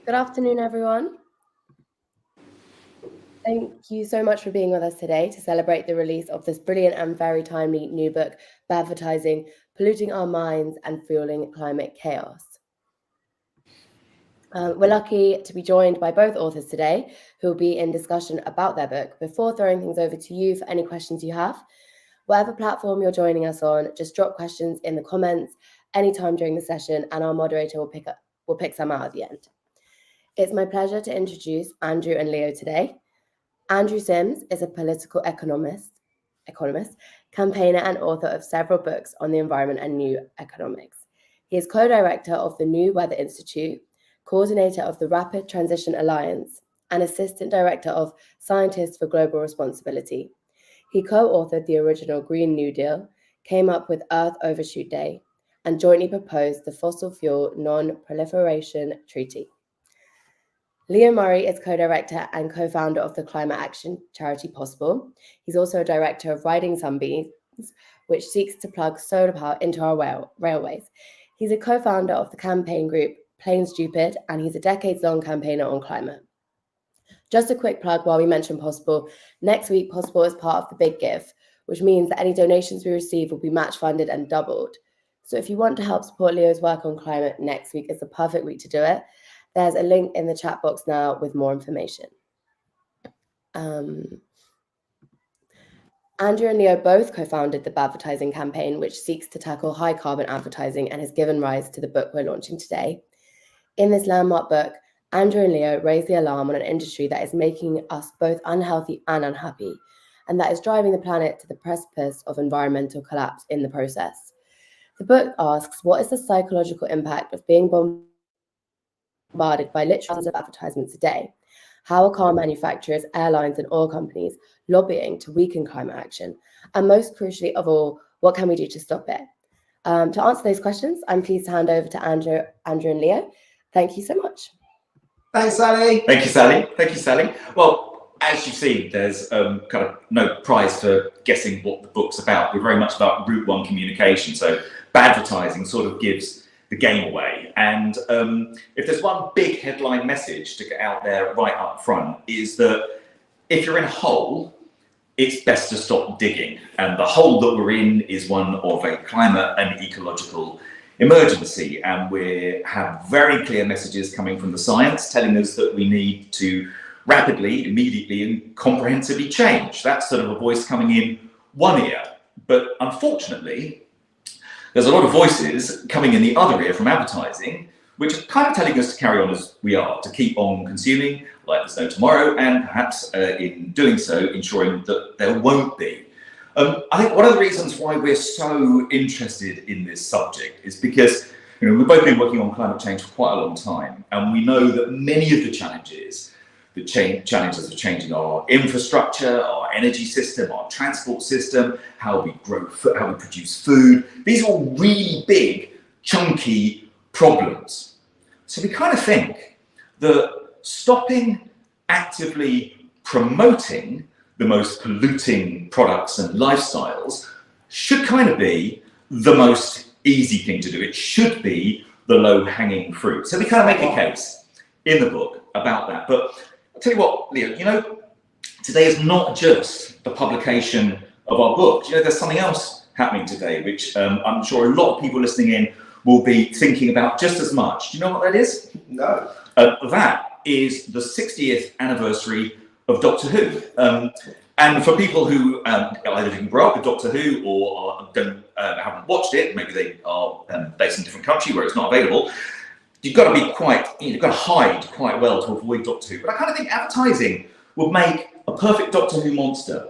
Good afternoon, everyone. Thank you so much for being with us today to celebrate the release of this brilliant and very timely new book, Badvertising, Polluting Our Minds and Fueling Climate Chaos. We're lucky to be joined by both authors today, who will be in discussion about their book. Before throwing things over to you for any questions you have, whatever platform you're joining us on, just drop questions in the comments anytime during the session, and our moderator will pick some out at the end. It's my pleasure to introduce Andrew and Leo today. Andrew Sims is a political economist, campaigner, and author of several books on the environment and new economics. He is co-director of the New Weather Institute, coordinator of the Rapid Transition Alliance, and assistant director of Scientists for Global Responsibility. He co-authored the original Green New Deal, came up with Earth Overshoot Day, and jointly proposed the Fossil Fuel Non-Proliferation Treaty. Leo Murray is co-director and co-founder of the climate action charity Possible. He's also a director of Riding Sunbeams, which seeks to plug solar power into our railways. He's a co-founder of the campaign group Plain Stupid, and he's a decades-long campaigner on climate. Just a quick plug while we mention Possible. Next week, Possible is part of the Big Give, which means that any donations we receive will be match funded and doubled. So if you want to help support Leo's work on climate, next week is the perfect week to do it. There's a link in the chat box now with more information. Andrew and Leo both co-founded the Badvertising campaign, which seeks to tackle high carbon advertising and has given rise to the book we're launching today. In this landmark book, Andrew and Leo raise the alarm on an industry that is making us both unhealthy and unhappy, and that is driving the planet to the precipice of environmental collapse in the process. The book asks, what is the psychological impact of being bombarded by literally thousands of advertisements a day? How are car manufacturers, airlines, and oil companies lobbying to weaken climate action? And most crucially of all, what can we do to stop it? To answer those questions, I'm pleased to hand over to Andrew and Leo. Thank you so much. Thanks, Sally. Thank you, Sally. Thank you, Sally. Well, as you've seen, there's kind of no prize for guessing what the book's about. We're very much about Route 1 communication. So Badvertising sort of gives the game away. And if there's one big headline message to get out there right up front, is that if you're in a hole, it's best to stop digging. And the hole that we're in is one of a climate and ecological emergency. And we have very clear messages coming from the science telling us that we need to rapidly, immediately, and comprehensively change. That's sort of a voice coming in one ear. But unfortunately, there's a lot of voices coming in the other ear from advertising, which are kind of telling us to carry on as we are, to keep on consuming like there's no tomorrow, and perhaps in doing so, ensuring that there won't be. I think one of the reasons why we're so interested in this subject is because we've both been working on climate change for quite a long time, and we know that many of the challenges of changing our infrastructure, our energy system, our transport system, how we grow, how we produce food, these are all really big, chunky problems. So we kind of think that stopping actively promoting the most polluting products and lifestyles should kind of be the most easy thing to do. It should be the low-hanging fruit. So we kind of make a case in the book about that. But I'll tell you what, Leo, today is not just the publication of our book. There's something else happening today, which I'm sure a lot of people listening in will be thinking about just as much. Do you know what that is? No. That is the 60th anniversary of Doctor Who. And for people who either didn't grow up with Doctor Who or haven't watched it, maybe they are based in a different country where it's not available, you've got to be you've got to hide quite well to avoid Doctor Who. But I kind of think advertising would make a perfect Doctor Who monster.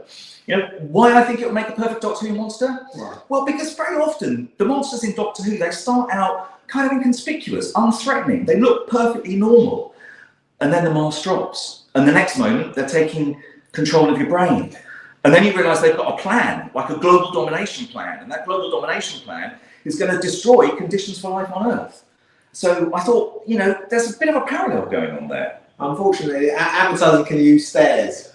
Why I think it would make a perfect Doctor Who monster? Right. Well, because very often the monsters in Doctor Who, they start out kind of inconspicuous, unthreatening. They look perfectly normal. And then the mask drops. And the next moment, they're taking control of your brain. And then you realise they've got a plan, like a global domination plan. And that global domination plan is going to destroy conditions for life on Earth. So I thought, there's a bit of a parallel going on there. Unfortunately, advertising can use stairs.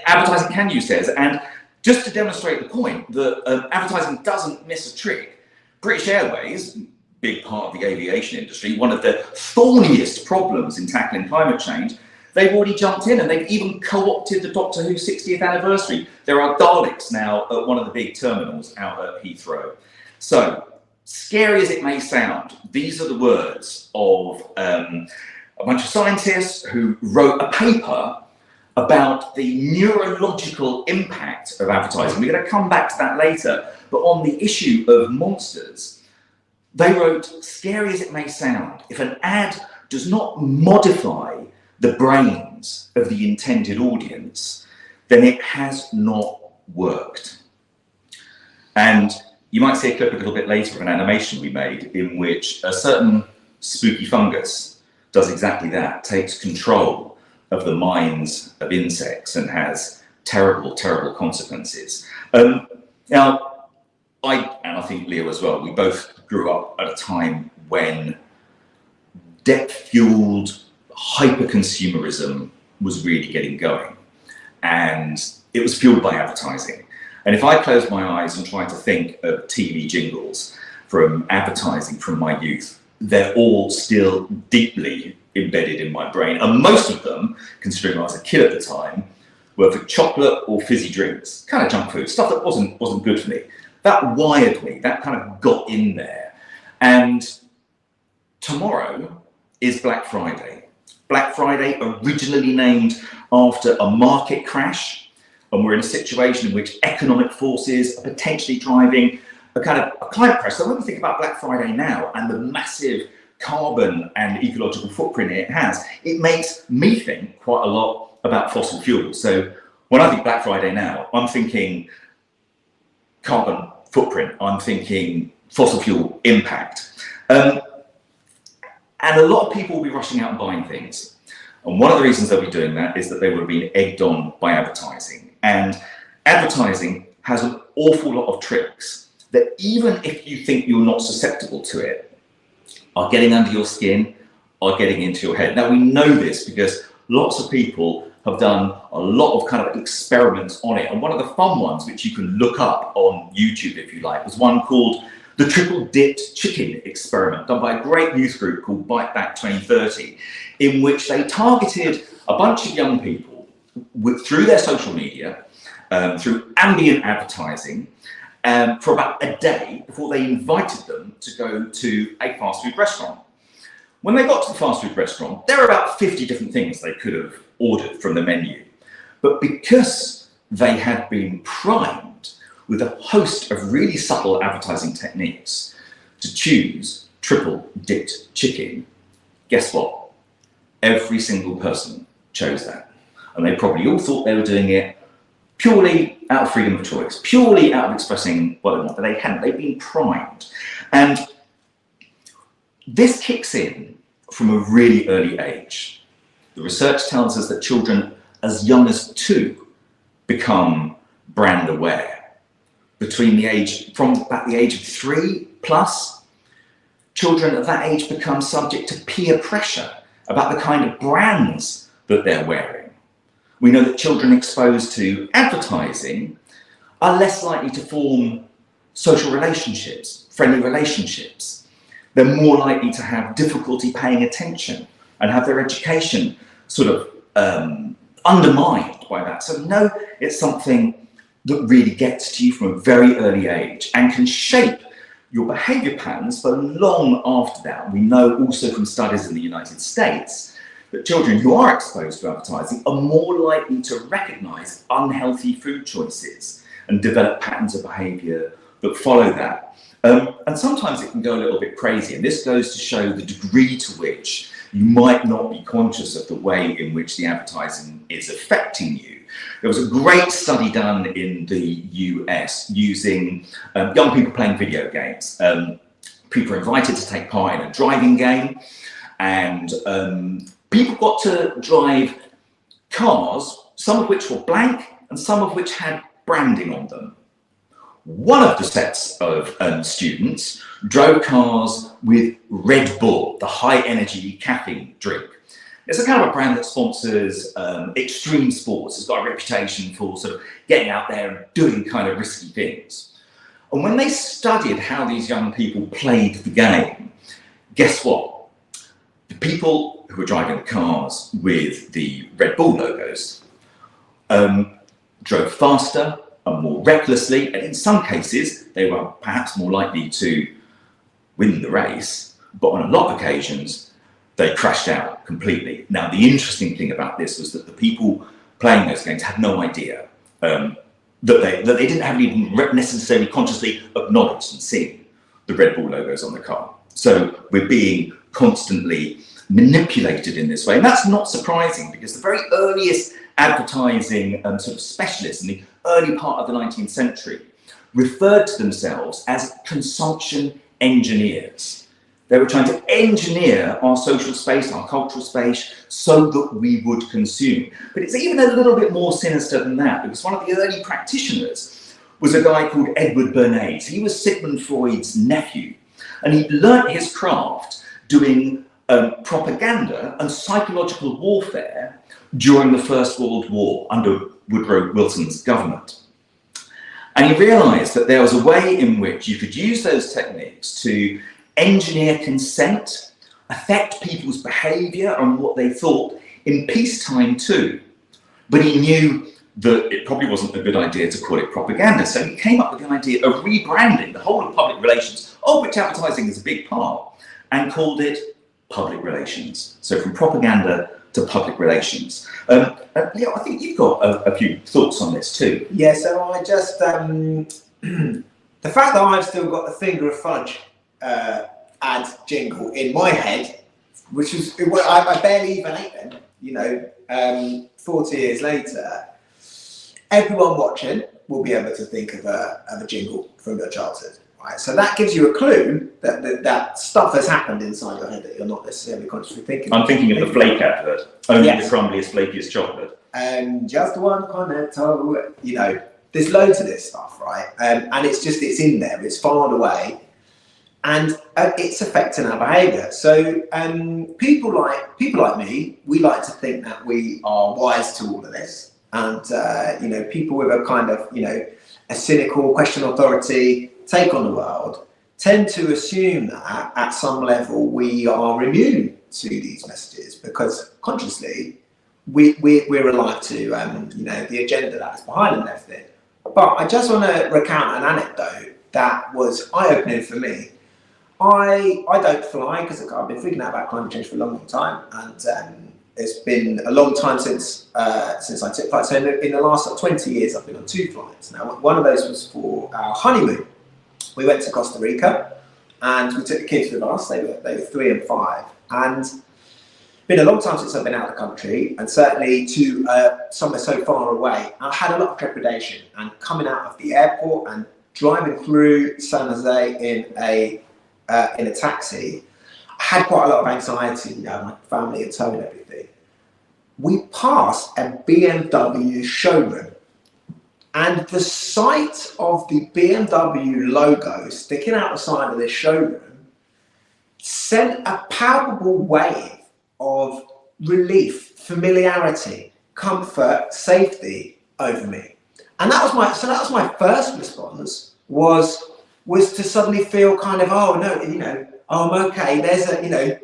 Advertising can use stairs. And just to demonstrate the point that advertising doesn't miss a trick, British Airways, big part of the aviation industry, one of the thorniest problems in tackling climate change, they've already jumped in and they've even co-opted the Doctor Who 60th anniversary. There are Daleks now at one of the big terminals out at Heathrow. So, scary as it may sound, these are the words of a bunch of scientists who wrote a paper about the neurological impact of advertising. We're going to come back to that later, but on the issue of monsters, they wrote, scary as it may sound, if an ad does not modify the brains of the intended audience, then it has not worked. And you might see a clip a little bit later of an animation we made in which a certain spooky fungus does exactly that, takes control of the minds of insects and has terrible, terrible consequences. Now, I think Leo as well, we both grew up at a time when debt-fueled hyper-consumerism was really getting going. And it was fueled by advertising. And if I close my eyes and try to think of TV jingles from advertising from my youth, they're all still deeply embedded in my brain. And most of them, considering I was a kid at the time, were for chocolate or fizzy drinks, kind of junk food, stuff that wasn't good for me. That wired me, that kind of got in there. And tomorrow is Black Friday. Black Friday, originally named after a market crash, and we're in a situation in which economic forces are potentially driving a kind of a climate crash. So when we think about Black Friday now and the massive carbon and ecological footprint it has, it makes me think quite a lot about fossil fuels. So when I think Black Friday now, I'm thinking carbon footprint, I'm thinking fossil fuel impact. And a lot of people will be rushing out and buying things. And one of the reasons they'll be doing that is that they would have been egged on by advertising. And advertising has an awful lot of tricks that even if you think you're not susceptible to it, are getting under your skin, are getting into your head. Now we know this because lots of people have done a lot of kind of experiments on it. And one of the fun ones, which you can look up on YouTube if you like, was one called the triple dipped chicken experiment, done by a great youth group called Bite Back 2030, in which they targeted a bunch of young people through their social media, through ambient advertising, for about a day before they invited them to go to a fast food restaurant. When they got to the fast food restaurant, there were about 50 different things they could have ordered from the menu. But because they had been primed with a host of really subtle advertising techniques to choose triple dipped chicken, guess what? Every single person chose that. And they probably all thought they were doing it purely out of freedom of choice, purely out of expressing what they want, but they hadn't. They've been primed. And this kicks in from a really early age. The research tells us that children as young as 2 become brand aware. From about the age of 3 plus, children at that age become subject to peer pressure about the kind of brands that they're wearing. We know that children exposed to advertising are less likely to form social relationships, friendly relationships. They're more likely to have difficulty paying attention and have their education sort of undermined by that. So no, it's something that really gets to you from a very early age and can shape your behaviour patterns for long after that. We know also from studies in the United States that children who are exposed to advertising are more likely to recognise unhealthy food choices and develop patterns of behaviour that follow that. And sometimes it can go a little bit crazy, and this goes to show the degree to which you might not be conscious of the way in which the advertising is affecting you. There was a great study done in the US using young people playing video games. People were invited to take part in a driving game, and people got to drive cars, some of which were blank and some of which had branding on them. One of the sets of students drove cars with Red Bull, the high energy caffeine drink. It's a kind of a brand that sponsors extreme sports. It's got a reputation for sort of getting out there and doing kind of risky things. And when they studied how these young people played the game, guess what? The people who were driving the cars with the Red Bull logos drove faster and more recklessly, and in some cases, they were perhaps more likely to win the race, but on a lot of occasions, they crashed out completely. Now, the interesting thing about this was that the people playing those games had no idea that they didn't have even necessarily consciously acknowledged and seen the Red Bull logos on the car. So we're being constantly manipulated in this way. And that's not surprising, because the very earliest advertising sort of specialists in the early part of the 19th century referred to themselves as consumption engineers. They were trying to engineer our social space, our cultural space, so that we would consume. But it's even a little bit more sinister than that, because one of the early practitioners was a guy called Edward Bernays. He was Sigmund Freud's nephew, and he learnt his craft doing propaganda and psychological warfare during the First World War under Woodrow Wilson's government. And he realised that there was a way in which you could use those techniques to engineer consent, affect people's behaviour and what they thought in peacetime too. But he knew that it probably wasn't a good idea to call it propaganda, so he came up with the idea of rebranding the whole of public relations, of which advertising is a big part, and called it public relations. So from propaganda to public relations. Leo, I think you've got a few thoughts on this too. Yeah, so I just, the fact that I've still got the finger of fudge ad jingle in my head, which is, I barely even ate them, you know, 40 years later, everyone watching will be able to think of a jingle from their childhood. Right, so that gives you a clue that stuff has happened inside your head that you're not necessarily consciously thinking. I'm thinking of the flake advert. Only Yes. the crumbliest, flakiest chocolate. Just one cornetto, you know, there's loads of this stuff, right? And it's in there, it's filed away, and it's affecting our behaviour. So people like me, we like to think that we are wise to all of this, and you know, people with a kind of, you know, a cynical, question authority take on the world tend to assume that at some level we are immune to these messages, because consciously we're alive to you know, the agenda that's behind them and everything. But I just want to recount an anecdote that was eye-opening for me. I don't fly because I've been freaking out about climate change for a long time, and it's been a long time since I took flights. So in the last 20 years I've been on 2 flights. Now one of those was for our honeymoon. We went to Costa Rica and we took the kids with us. They were 3 and 5, and it's been a long time since I've been out of the country, and certainly to somewhere so far away. I had a lot of trepidation, and coming out of the airport and driving through San Jose in a taxi, I had quite a lot of anxiety, you know, my family at home and everything. We passed a BMW showroom, and the sight of the BMW logo sticking out the side of this showroom sent a palpable wave of relief, familiarity, comfort, safety over me. And that was my first response was to suddenly feel kind of, oh no, you know, oh, I'm okay, there's a, you know,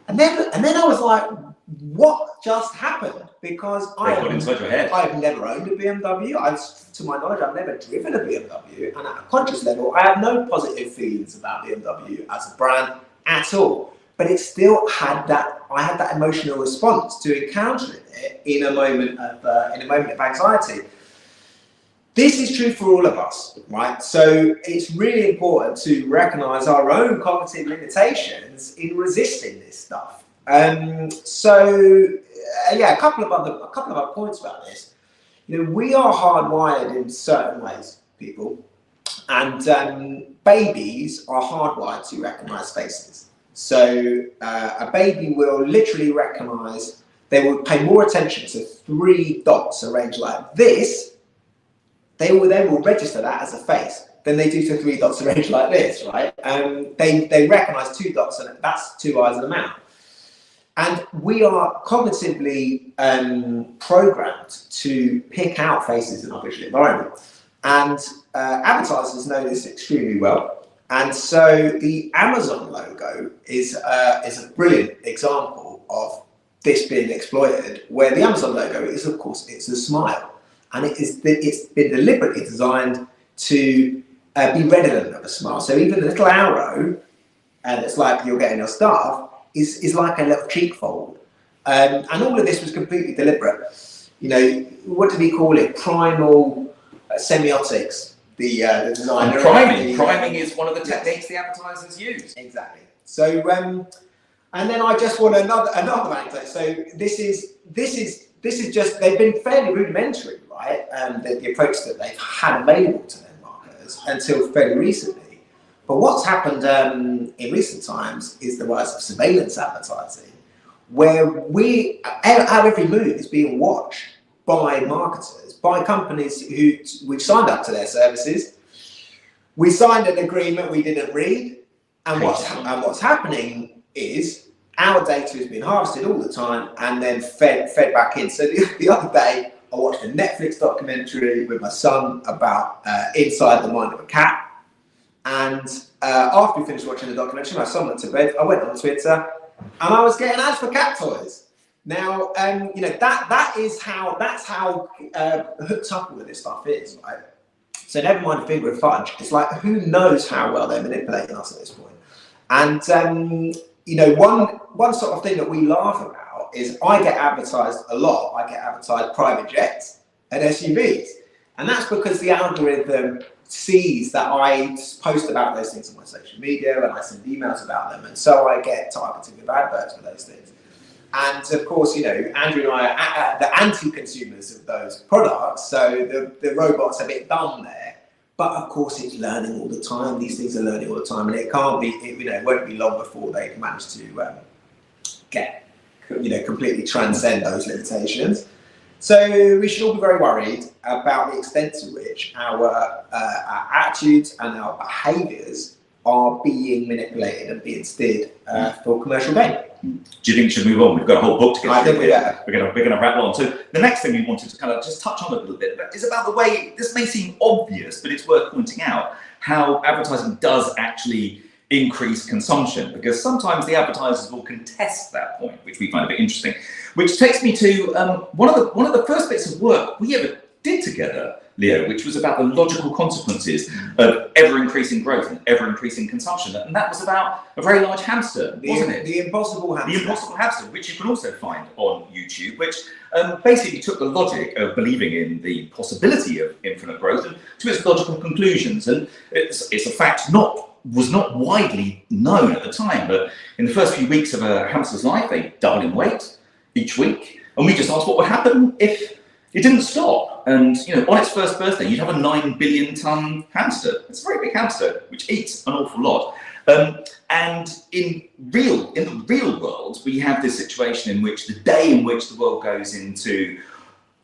and then I was like, what just happened? Because I've never owned a BMW. To my knowledge, I've never driven a BMW, and at a conscious level, I have no positive feelings about BMW as a brand at all. But it still had that. I had that emotional response to encountering it in a moment of anxiety. This is true for all of us, right? So it's really important to recognise our own cognitive limitations in resisting this stuff. Yeah, a couple of other points about this. You know, we are hardwired in certain ways, people, and babies are hardwired to recognise faces. So a baby will literally recognise. They will pay more attention to 3 dots arranged like this. They will register that as a face than they do to 3 dots arranged like this, right? They recognise 2 dots, and that's 2 eyes and a mouth. And we are cognitively programmed to pick out faces in our visual environment. And advertisers know this extremely well. And so the Amazon logo is a brilliant example of this being exploited, where the Amazon logo is, of course, it's a smile. And it's been deliberately designed to be redolent of a smile. So even a little arrow, and it's like you're getting your staff, is like a little cheek fold. And all of this was completely deliberate. You know, what did he call it? Primal semiotics. The designer. Priming is one of the techniques the advertisers use. Exactly. So, and then I just want another anecdote. So this is just, they've been fairly rudimentary, right? The approach that they've had available to their marketers until fairly recently. But what's happened in recent times is the rise of surveillance advertising, where our every move is being watched by marketers, by companies which signed up to their services. We signed an agreement we didn't read, and what's happening is our data is being harvested all the time and then fed back in. So the other day, I watched a Netflix documentary with my son about inside the mind of a cat. And after we finished watching the documentary, my son went to bed. I went on Twitter, and I was getting ads for cat toys. Now, you know, that's how hooked up all of this stuff is, right? So never mind a finger of fudge. It's like, who knows how well they're manipulating us at this point? And you know, one sort of thing that we laugh about is I get advertised a lot. I get advertised private jets and SUVs, and that's because the algorithm sees that I post about those things on my social media and I send emails about them, and so I get targeted with adverts for those things. And of course, you know, Andrew and I are the anti-consumers of those products, so the robot's a bit dumb there. But of course, it's learning all the time. These things are learning all the time, and it can't be, it won't be long before they can manage to get, you know, completely transcend those limitations. So we should all be very worried about the extent to which our attitudes and our behaviours are being manipulated and being steered for commercial gain. Do you think we should move on? We've got a whole book to get through. I think we're going to rattle on. So the next thing we wanted to kind of just touch on a little bit is about the way, this may seem obvious, but it's worth pointing out how advertising does actually increase consumption, because sometimes the advertisers will contest that point, which we find a bit interesting. Which takes me to one of the first bits of work we ever did together, Leo, which was about the logical consequences of ever-increasing growth and ever-increasing consumption. And that was about a very large hamster, wasn't it? The Impossible Hamster. The Impossible Hamster, which you can also find on YouTube, which basically took the logic of believing in the possibility of infinite growth and to its logical conclusions. And it's a fact was not widely known at the time, but in the first few weeks of a hamster's life, they double in weight each week. And we just asked what would happen if it didn't stop. And, you know, on its first birthday, you'd have a 9 billion ton hamster. It's a very big hamster, which eats an awful lot. And in the real world, we have this situation in which the day in which the world goes into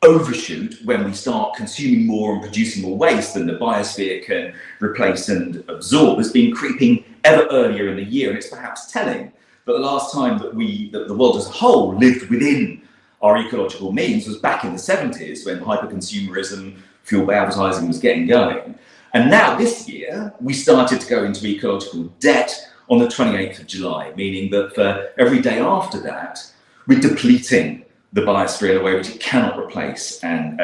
overshoot, when we start consuming more and producing more waste than the biosphere can replace and absorb, has been creeping ever earlier in the year. And it's perhaps telling that the last time that the world as a whole lived within our ecological means was back in the 70s, when hyper-consumerism fueled by advertising was getting going. And now this year, we started to go into ecological debt on the 28th of July, meaning that for every day after that, we're depleting the biosphere in a way which it cannot replace and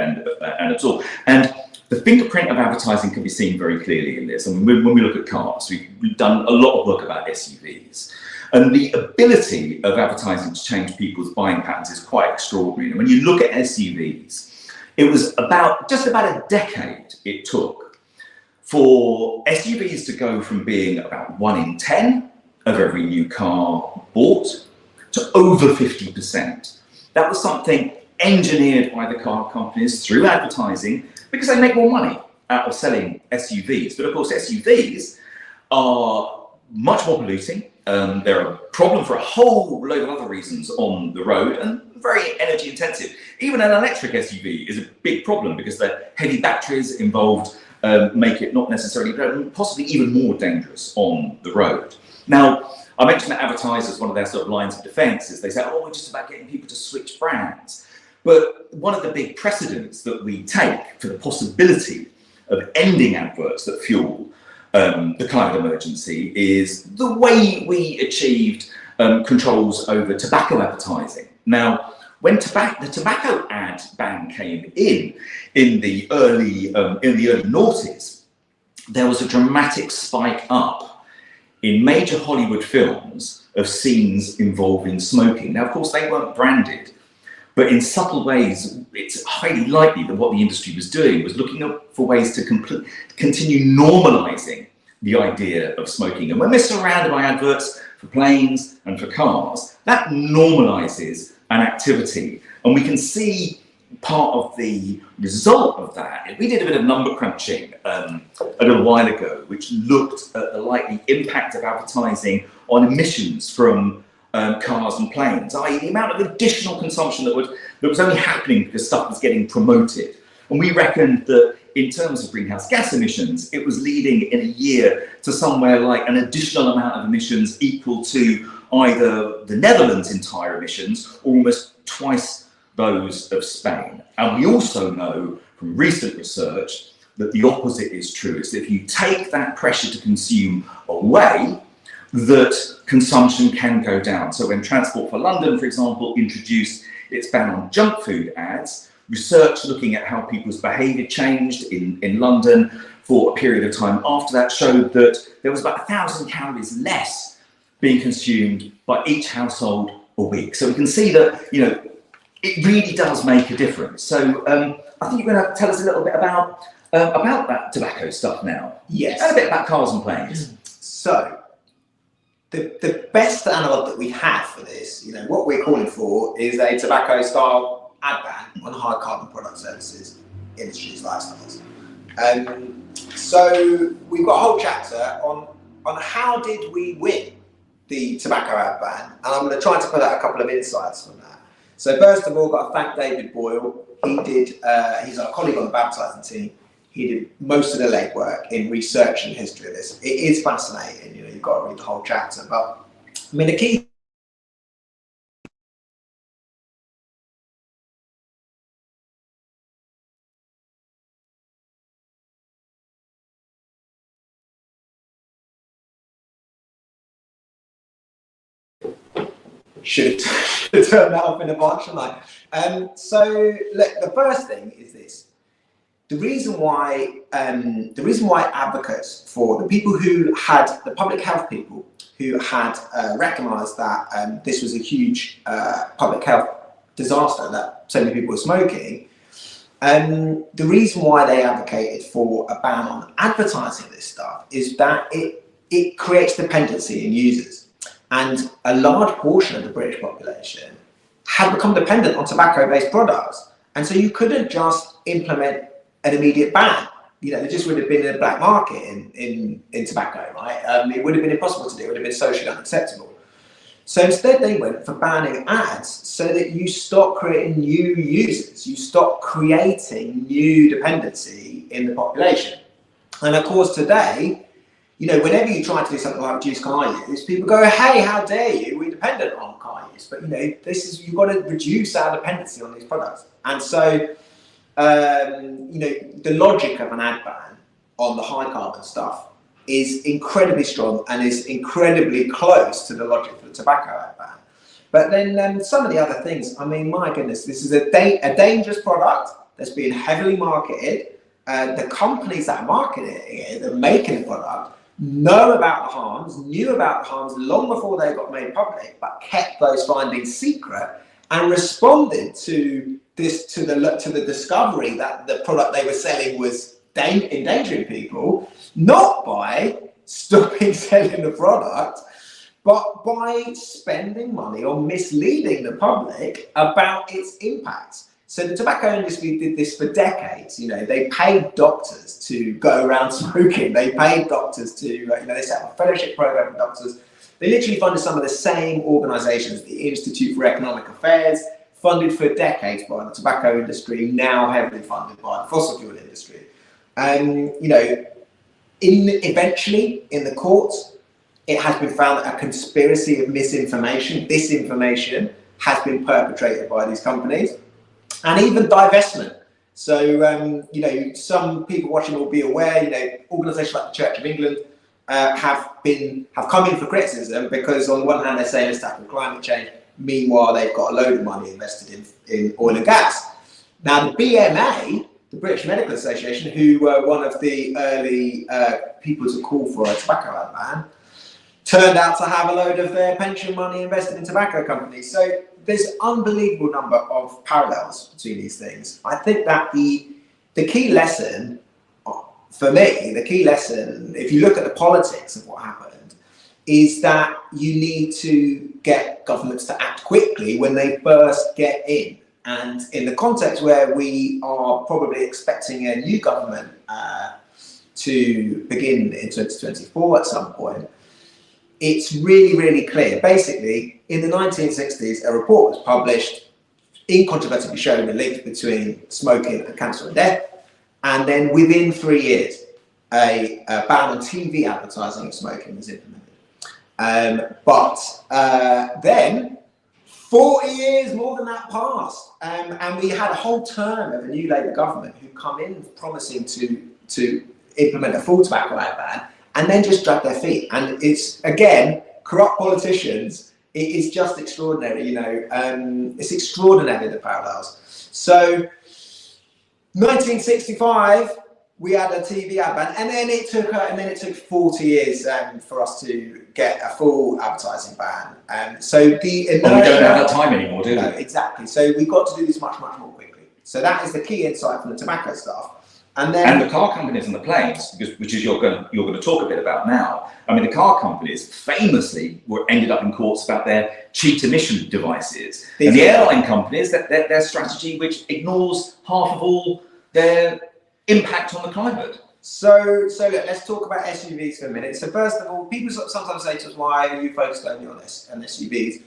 absorb. And the fingerprint of advertising can be seen very clearly in this. And when we look at cars, we've done a lot of work about SUVs. And the ability of advertising to change people's buying patterns is quite extraordinary. And when you look at SUVs, it was just about a decade it took for SUVs to go from being about 1 in 10 of every new car bought to over 50%. That was something engineered by the car companies through advertising, because they make more money out of selling SUVs. But of course, SUVs are much more polluting. They're a problem for a whole load of other reasons on the road, and very energy intensive. Even an electric SUV is a big problem because the heavy batteries involved make it not necessarily, but possibly even more dangerous on the road. Now, I mentioned that advertisers, one of their sort of lines of defense is they say, oh, we're just about getting people to switch brands. But one of the big precedents that we take for the possibility of ending adverts that fuel the climate emergency is the way we achieved controls over tobacco advertising. Now, when the tobacco ad ban came in the early noughties, there was a dramatic spike up in major Hollywood films of scenes involving smoking. Now, of course, they weren't branded, but in subtle ways, it's highly likely that what the industry was doing was looking up for ways to continue normalizing the idea of smoking. And when we're surrounded by adverts for planes and for cars, that normalizes an activity. And we can see part of the result of that. We did a bit of number crunching a little while ago, which looked at the likely impact of advertising on emissions from cars and planes, i.e. the amount of additional consumption that was only happening because stuff was getting promoted. And we reckoned that in terms of greenhouse gas emissions, it was leading in a year to somewhere like an additional amount of emissions equal to either the Netherlands' entire emissions or almost twice those of Spain. And we also know from recent research that the opposite is true. It's that if you take that pressure to consume away, that consumption can go down. So when Transport for London, for example, introduced its ban on junk food ads, research looking at how people's behaviour changed in London for a period of time after that showed that there was about 1,000 calories less being consumed by each household a week. So we can see that, you know, it really does make a difference. So I think you're going to tell us a little bit about that tobacco stuff now. Yes. And a bit about cars and planes. So the best analog that we have for this, you know, what we're calling for is a tobacco style ad ban on high carbon product services, industries, lifestyles. So we've got a whole chapter on how did we win the tobacco ad ban, and I'm going to try to put out a couple of insights from that. So first of all, got to thank David Boyle. He's our colleague on the Badvertising team. He did most of the legwork in researching the history of this. It is fascinating, you know, you've got to read the whole chapter. But I mean, the key should turn that off in advance, shouldn't I? So look, the first thing is this. The reason why advocates for the people who had, the public health people who had recognised that this was a huge public health disaster, that so many people were smoking, the reason why they advocated for a ban on advertising this stuff is that it creates dependency in users. And a large portion of the British population had become dependent on tobacco-based products. And so you couldn't just implement an immediate ban. You know, there just would have been a black market in tobacco, right? It would have been impossible to do. It would have been socially unacceptable. So instead they went for banning ads so that you stop creating new users. You stop creating new dependency in the population. And of course today, you know, whenever you try to do something like reduce car use, people go, hey, how dare you? We're dependent on car use. But, you know, you've got to reduce our dependency on these products. And so, you know, the logic of an ad ban on the high carbon stuff is incredibly strong and is incredibly close to the logic for the tobacco ad ban. But then some of the other things, I mean, my goodness, this is a dangerous product that's being heavily marketed. The companies that are marketing it, that are making the product, know about the harms, knew about the harms long before they got made public, but kept those findings secret and responded to this, to the discovery that the product they were selling was endangering people, not by stopping selling the product, but by spending money on misleading the public about its impacts. So the tobacco industry did this for decades. You know, they paid doctors to go around smoking. They paid doctors to, you know, they set up a fellowship program for doctors. They literally funded some of the same organisations, the Institute for Economic Affairs, funded for decades by the tobacco industry, now heavily funded by the fossil fuel industry. You know, eventually in the courts, it has been found that a conspiracy of misinformation, disinformation, has been perpetrated by these companies. And even divestment. So, some people watching will be aware, organisations like the Church of England have come in for criticism because on the one hand they're saying it's tackling climate change, meanwhile they've got a load of money invested in oil and gas. Now the BMA, the British Medical Association, who were one of the early people to call for a tobacco ban, turned out to have a load of their pension money invested in tobacco companies. So there's an unbelievable number of parallels between these things. I think that the key lesson, for me, if you look at the politics of what happened, is that you need to get governments to act quickly when they first get in. And in the context where we are probably expecting a new government to begin in 2024 at some point, it's really, really clear. Basically, in the 1960s, a report was published, incontrovertibly showing the link between smoking and cancer and death. And then within 3 years, a ban on TV advertising of smoking was implemented. But then 40 years more than that passed. And we had a whole term of a new Labour government who come in promising to implement a full tobacco ban and then just drag their feet. And it's, again, corrupt politicians. It is just extraordinary, it's extraordinary, the parallels. So 1965, we had a TV ad ban, and then it took 40 years for us to get a full advertising ban. So we don't have that time anymore, do we? No, exactly. So we've got to do this much, much more quickly. So that is the key insight from the tobacco stuff. And the car companies and the planes, which is you're going to talk a bit about now. I mean, the car companies famously ended up in courts about their cheat emission devices, and the airline companies, their strategy, which ignores half of all their impact on the climate. So look, let's talk about SUVs for a minute. So first of all, people sometimes say to us, why are you focused only on SUVs?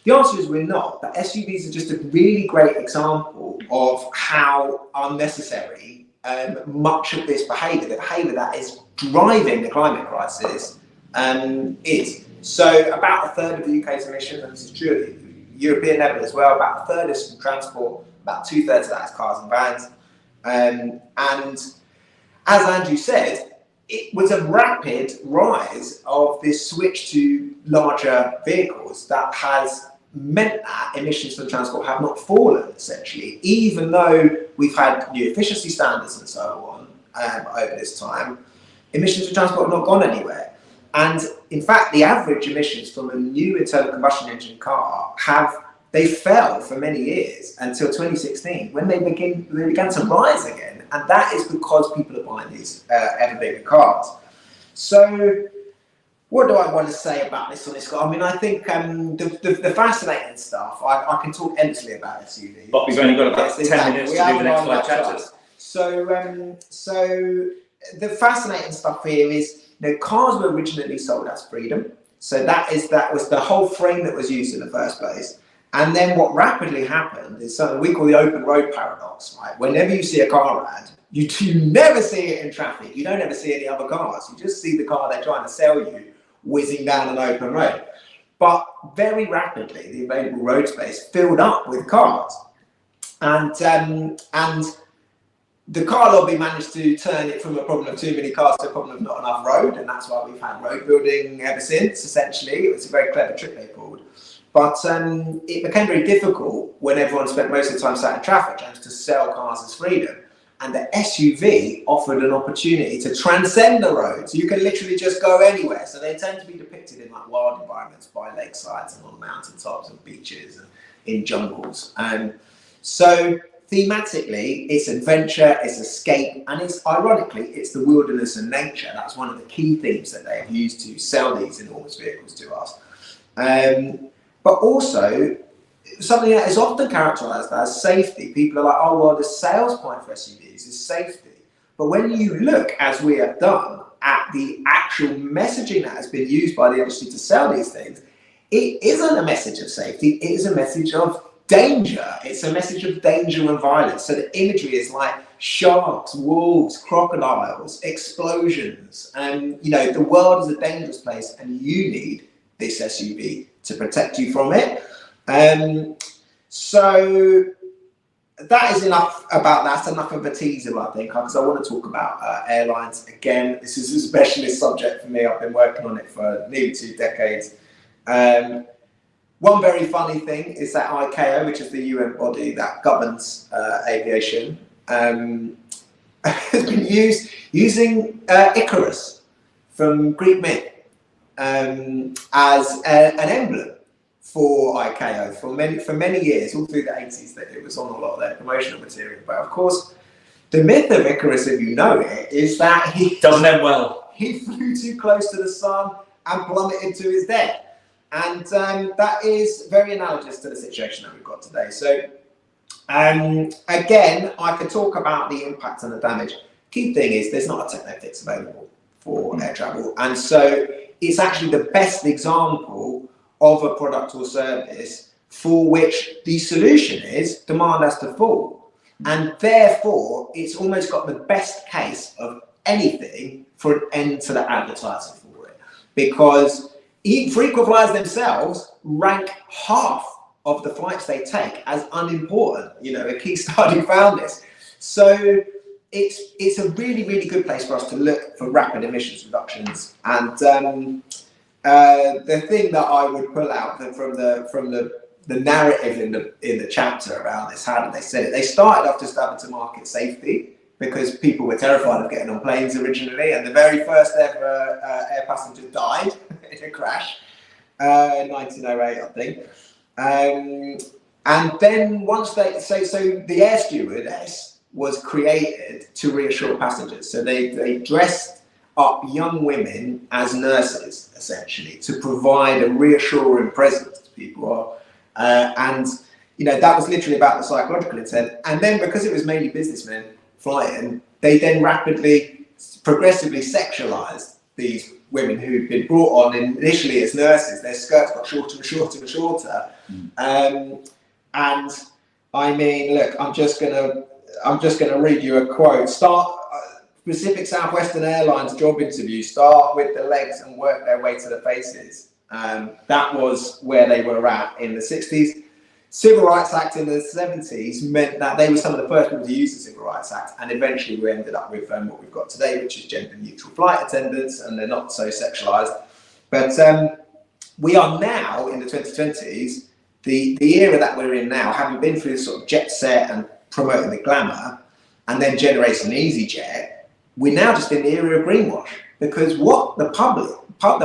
The answer is we're not. But SUVs are just a really great example of how unnecessary much of this behaviour, the behaviour that is driving the climate crisis, is. So about a third of the UK's emissions, and this is true at the European level as well, about a third is from transport, about 2/3 of that is cars and vans. And as Andrew said, it was a rapid rise of this switch to larger vehicles that has meant that emissions from transport have not fallen, essentially, even though we've had new efficiency standards and so on over this time. Emissions from transport have not gone anywhere. And in fact, the average emissions from a new internal combustion engine car they fell for many years until 2016, when they began to rise again. And that is because people are buying these ever bigger cars. So what do I want to say about this on this car? I mean, I think the fascinating stuff, I can talk endlessly about SUVs. But we've only got about 10 minutes to do the next 5 chapters. So the fascinating stuff here is, cars were originally sold as freedom. So that was the whole frame that was used in the first place. And then what rapidly happened is something we call the open road paradox, right? Whenever you see a car ad, you never see it in traffic. You don't ever see any other cars. You just see the car they're trying to sell you whizzing down an open road. But very rapidly, the available road space filled up with cars. And the car lobby managed to turn it from a problem of too many cars to a problem of not enough road. And that's why we've had road building ever since, essentially. It was a very clever trick they pulled. But it became very difficult when everyone spent most of the time sat in traffic jams to sell cars as freedom. And the SUV offered an opportunity to transcend the roads. You can literally just go anywhere. So they tend to be depicted in like wild environments, by lakesides and on mountaintops and beaches and in jungles. So thematically, it's adventure, it's escape, and it's the wilderness and nature. That's one of the key themes that they have used to sell these enormous vehicles to us. But also, something that is often characterised as safety. People are like, oh, well, the sales point for SUVs is safety. But when you look, as we have done, at the actual messaging that has been used by the industry to sell these things, it isn't a message of safety, it is a message of danger. It's a message of danger and violence. So the imagery is like sharks, wolves, crocodiles, explosions. And, the world is a dangerous place and you need this SUV to protect you from it. So that is enough about that. That's enough of a teaser, I think, because I want to talk about airlines. Again, this is a specialist subject for me. I've been working on it for nearly 2 decades. One very funny thing is that ICAO, which is the UN body that governs aviation, has been using Icarus from Greek myth as an emblem for ICAO for many years, all through the 80s. That it was on a lot of their promotional material. But of course, the myth of Icarus, if you know it, is that he doesn't end well. He flew too close to the sun and plummeted to his death. And that is very analogous to the situation that we've got today. So again, I could talk about the impact and the damage. Key thing is there's not a techno fix available for air travel. And so it's actually the best example of a product or service for which the solution is demand has to fall. And therefore, it's almost got the best case of anything for an end to the advertising for it. Because frequent flyers themselves rank half of the flights they take as unimportant. You know, a key study found this. So it's a really, really good place for us to look for rapid emissions reductions. And the thing that I would pull out from the narrative in the chapter around this, how did they say it? They started off just having to market safety because people were terrified of getting on planes originally, and the very first ever air passenger died in a crash, 1908, I think. And then once so the air stewardess was created to reassure passengers. So they dressed up young women as nurses, essentially, to provide a reassuring presence to people. And, you know, that was literally about the psychological intent. And then because it was mainly businessmen flying, they then progressively sexualized these women who'd been brought on initially as nurses. Their skirts got shorter and shorter and shorter. And I mean, look, I'm just gonna read you a quote. Pacific Southwestern Airlines job interview, start with the legs and work their way to the faces. That was where they were at in the 60s. Civil Rights Act in the 70s meant that they were some of the first people to use the Civil Rights Act, and eventually we ended up with what we've got today, which is gender neutral flight attendants, and they're not so sexualized. But we are now in the 2020s, the era that we're in now, having been through this sort of jet set and promoting the glamour and then generating EasyJet, we're now just in the era of greenwash, because what the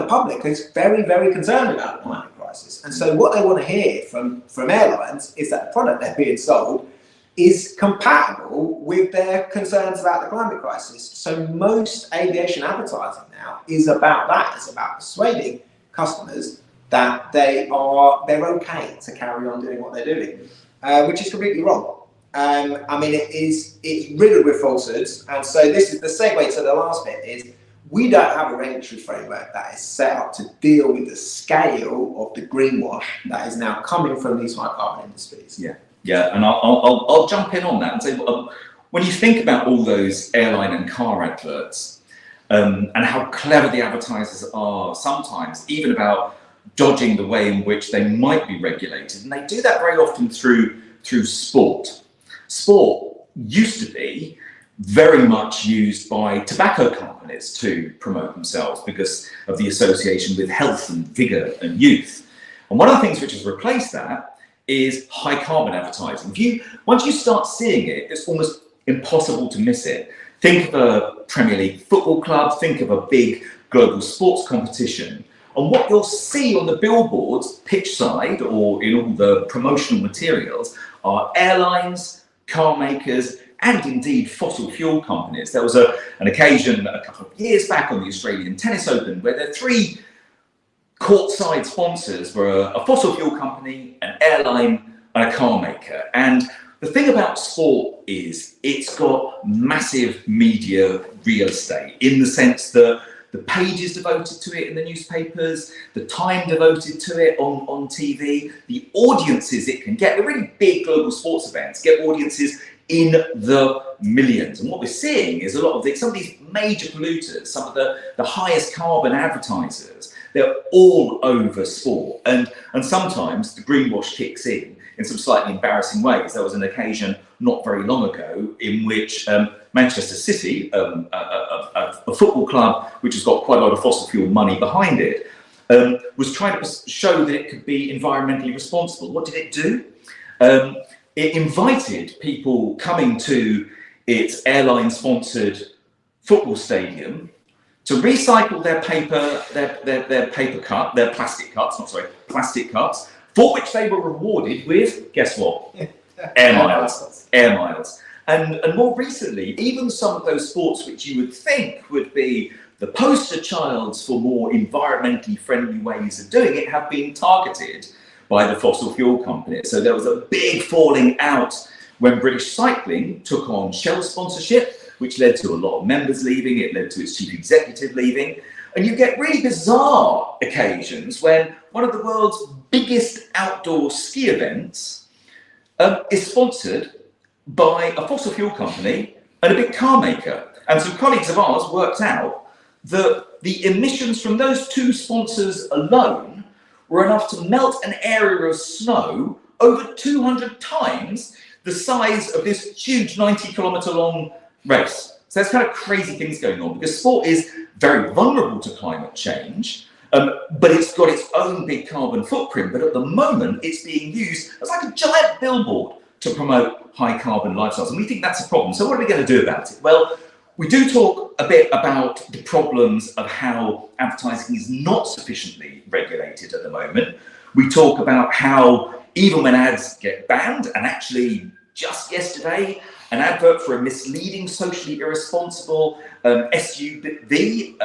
public is very, very concerned about the climate crisis. And so what they want to hear from airlines is that the product they're being sold is compatible with their concerns about the climate crisis. So most aviation advertising now is about that. It's about persuading customers that they're okay to carry on doing what they're doing, which is completely wrong. I mean, it's riddled with falsehoods. And so this is the segue to the last bit is, we don't have a regulatory framework that is set up to deal with the scale of the greenwash that is now coming from these high carbon industries. Yeah, and I'll jump in on that and say, when you think about all those airline and car adverts, and how clever the advertisers are sometimes, even about dodging the way in which they might be regulated, and they do that very often through sport. Sport used to be very much used by tobacco companies to promote themselves because of the association with health and vigour and youth. And one of the things which has replaced that is high carbon advertising. Once you start seeing it, it's almost impossible to miss it. Think of a Premier League football club, think of a big global sports competition, and what you'll see on the billboards, pitch side, or in all the promotional materials, are airlines, car makers, and indeed fossil fuel companies. There was an occasion a couple of years back on the Australian Tennis Open where the three courtside sponsors were a fossil fuel company, an airline, and a car maker. And the thing about sport is it's got massive media real estate, in the sense that the pages devoted to it in the newspapers, the time devoted to it on TV, the audiences it can get. The really big global sports events get audiences in the millions. And what we're seeing is some of these major polluters, some of the highest carbon advertisers, they're all over sport. And sometimes the greenwash kicks in some slightly embarrassing ways. There was an occasion not very long ago, in which Manchester City, a football club which has got quite a lot of fossil fuel money behind it, was trying to show that it could be environmentally responsible. What did it do? It invited people coming to its airline-sponsored football stadium to recycle their plastic cups, for which they were rewarded with, guess what? Air miles. And more recently, even some of those sports which you would think would be the poster childs for more environmentally friendly ways of doing it have been targeted by the fossil fuel companies. So there was a big falling out when British Cycling took on Shell sponsorship, which led to a lot of members leaving, it led to its chief executive leaving. And you get really bizarre occasions when one of the world's biggest outdoor ski events is sponsored by a fossil fuel company and a big car maker. And some colleagues of ours worked out that the emissions from those two sponsors alone were enough to melt an area of snow over 200 times the size of this huge 90-kilometre long race. So there's kind of crazy things going on, because sport is very vulnerable to climate change, but it's got its own big carbon footprint. But at the moment, it's being used as like a giant billboard to promote high carbon lifestyles. And we think that's a problem. So what are we going to do about it? Well, we do talk a bit about the problems of how advertising is not sufficiently regulated at the moment. We talk about how even when ads get banned, and actually just yesterday, an advert for a misleading, socially irresponsible SUV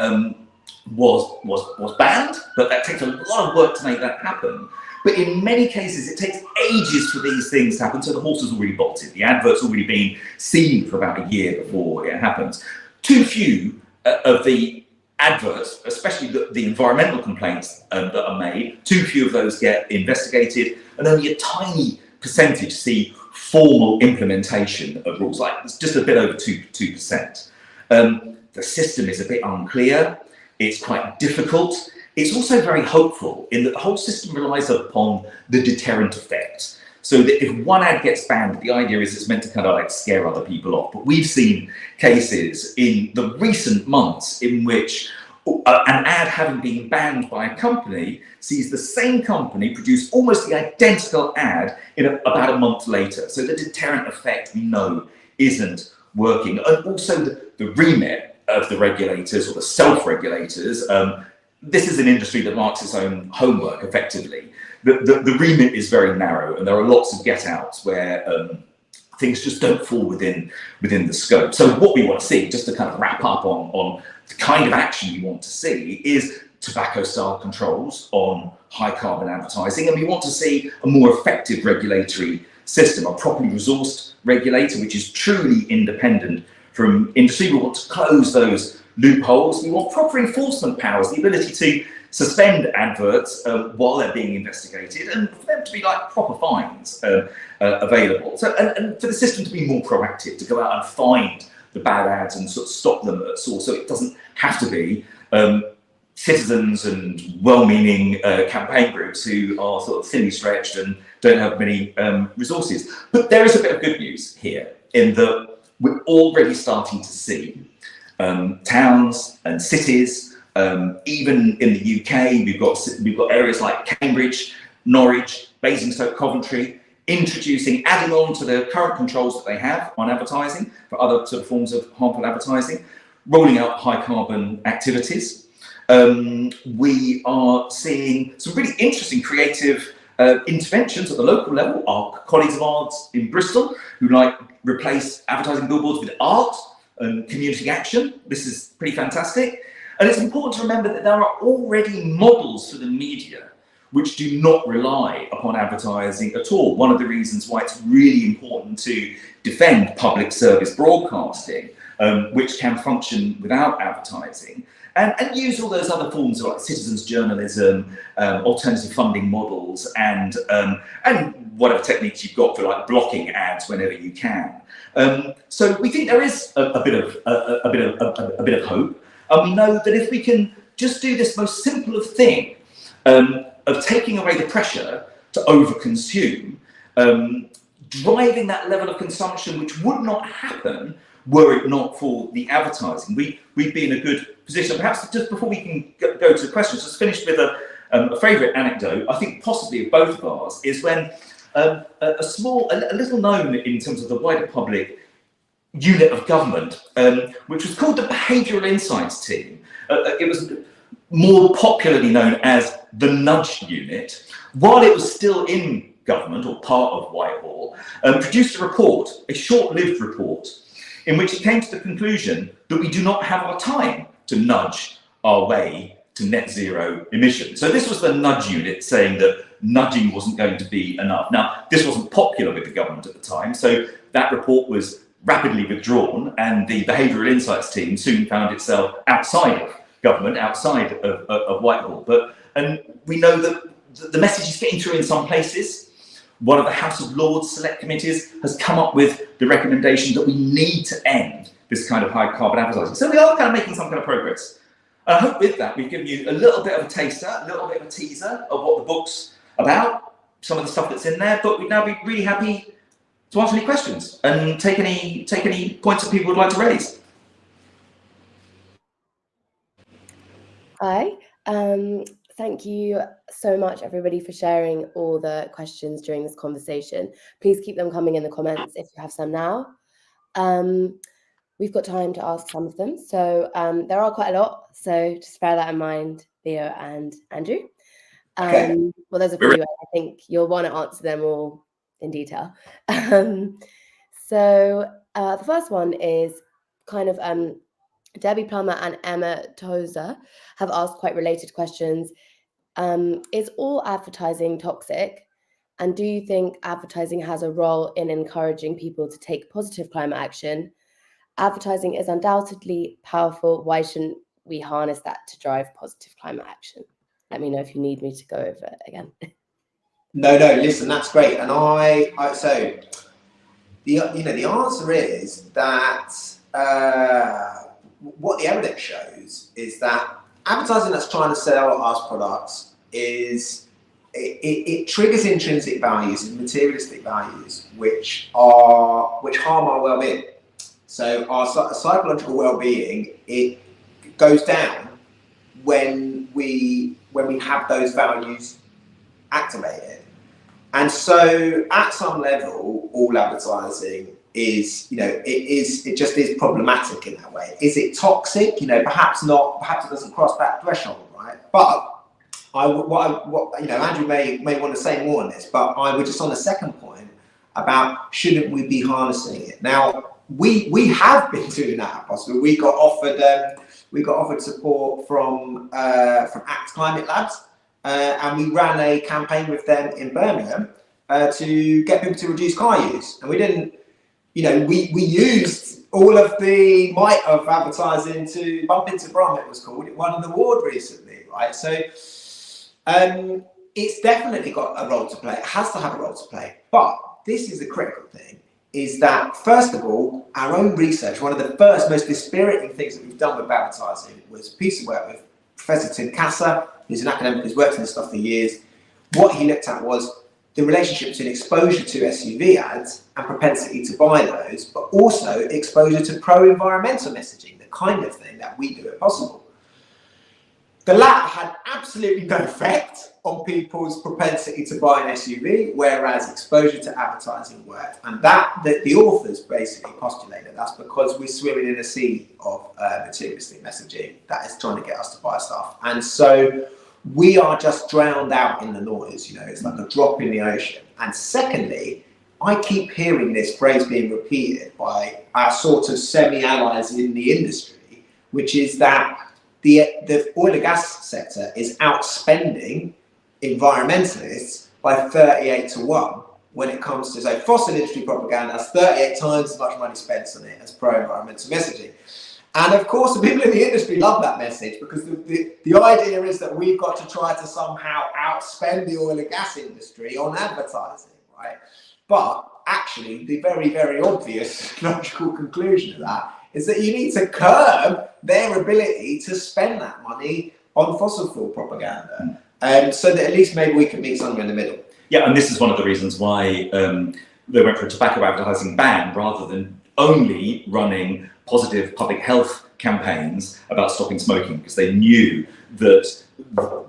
was banned, but that takes a lot of work to make that happen. But in many cases, it takes ages for these things to happen, so the horse has already bolted. The advert's already been seen for about a year before it happens. Too few of the adverts, especially the environmental complaints that are made, too few of those get investigated, and only a tiny percentage see formal implementation of rules, like it's just a bit over 2%. The system is a bit unclear, it's quite difficult. It's also very hopeful in that the whole system relies upon the deterrent effect. So that if one ad gets banned, the idea is it's meant to kind of like scare other people off. But we've seen cases in the recent months in which an ad having been banned by a company sees the same company produce almost the identical ad in about a month later. So the deterrent effect, we know, isn't working. And also the remit of the regulators or the self-regulators, this is an industry that marks its own homework effectively. The remit is very narrow, and there are lots of get-outs where things just don't fall within the scope. So what we want to see, just to kind of wrap up on the kind of action we want to see, is tobacco-style controls on high-carbon advertising, and we want to see a more effective regulatory system, a properly resourced regulator which is truly independent from industry. We want to close those loopholes. We want proper enforcement powers, the ability to suspend adverts while they're being investigated, and for them to be like proper fines available. So, and for the system to be more proactive, to go out and find the bad ads and sort of stop them at source, so it doesn't have to be citizens and well-meaning campaign groups who are sort of thinly stretched and don't have many resources. But there is a bit of good news here in that we're already starting to see towns and cities, even in the UK, we've got areas like Cambridge, Norwich, Basingstoke, Coventry, adding on to the current controls that they have on advertising for other sort of forms of harmful advertising, rolling out high carbon activities. We are seeing some really interesting creative interventions at the local level. Our colleagues of ours in Bristol who replace advertising billboards with art and community action. This is pretty fantastic. And it's important to remember that there are already models for the media which do not rely upon advertising at all. One of the reasons why it's really important to defend public service broadcasting, which can function without advertising, and use all those other forms of like citizens journalism, alternative funding models, and whatever techniques you've got for like blocking ads whenever you can. So we think there is a bit of hope, and we know that if we can just do this most simple of thing, of taking away the pressure to overconsume, driving that level of consumption, which would not happen were it not for the advertising. We'd be in a good position. Perhaps just before we can go to the questions, just finish with a favourite anecdote, I think possibly of both of ours, is when a little known in terms of the wider public unit of government, which was called the Behavioural Insights Team. It was more popularly known as the Nudge Unit, while it was still in government or part of Whitehall, produced a report, a short-lived report, in which it came to the conclusion that we do not have our time to nudge our way to net zero emissions. So this was the Nudge Unit saying that nudging wasn't going to be enough. Now, this wasn't popular with the government at the time, so that report was rapidly withdrawn, and the Behavioural Insights Team soon found itself outside of government, outside of Whitehall. And we know that the message is getting through in some places. One of the House of Lords select committees has come up with the recommendation that we need to end this kind of high carbon advertising. So we are kind of making some kind of progress. I hope with that we've given you a little bit of a taster, a little bit of a teaser of what the book's about, some of the stuff that's in there, but we'd now be really happy to answer any questions and take any points that people would like to raise. Hi. Thank you so much, everybody, for sharing all the questions during this conversation. Please keep them coming in the comments if you have some now. We've got time to ask some of them. So there are quite a lot. So just bear that in mind, Theo and Andrew. Okay. Well, there's a few. I think you'll want to answer them all in detail. So the first one is kind of Debbie Plummer and Emma Tozer have asked quite related questions. Is all advertising toxic? And do you think advertising has a role in encouraging people to take positive climate action? Advertising is undoubtedly powerful. Why shouldn't we harness that to drive positive climate action? Let me know if you need me to go over it again. No, listen, that's great. And so the answer is that what the evidence shows is that advertising that's trying to sell us products it triggers intrinsic values and materialistic values which harm our well-being. So our psychological well-being, it goes down when we have those values activated. And so at some level, all advertising is, it just is problematic in that way. Is it toxic? Perhaps not, perhaps it doesn't cross that threshold, right? But Andrew may want to say more on this, but I would just on the second point about shouldn't we be harnessing it? Now, we have been doing that at Possible. We got offered support from ACT Climate Labs, and we ran a campaign with them in Birmingham to get people to reduce car use. And we didn't, we used all of the might of advertising to bump into Brum, it was called. It won an award recently, right? So it's definitely got a role to play. It has to have a role to play. But this is the critical thing, is that, first of all, our own research, one of the first, most dispiriting things that we've done with advertising was a piece of work with Professor Tim Kasser, who's an academic who's worked on this stuff for years. What he looked at was the relationship between exposure to SUV ads and propensity to buy those, but also exposure to pro-environmental messaging, the kind of thing that we do at Possible. The latter had absolutely no effect on people's propensity to buy an SUV, whereas exposure to advertising worked. And that the authors basically postulated that's because we're swimming in a sea of materialistic messaging that is trying to get us to buy stuff. And so we are just drowned out in the noise, it's like a drop in the ocean. And secondly, I keep hearing this phrase being repeated by our sort of semi-allies in the industry, which is that the oil and gas sector is outspending environmentalists by 38-1 when it comes to, fossil industry propaganda has 38 times as much money spent on it as pro-environmental messaging. And of course, the people in the industry love that message because the idea is that we've got to try to somehow outspend the oil and gas industry on advertising, right? But actually, the very, very obvious logical conclusion of that is that you need to curb their ability to spend that money on fossil fuel propaganda. So that at least maybe we can meet somewhere in the middle. Yeah, and this is one of the reasons why they went for a tobacco advertising ban rather than only running positive public health campaigns about stopping smoking, because they knew that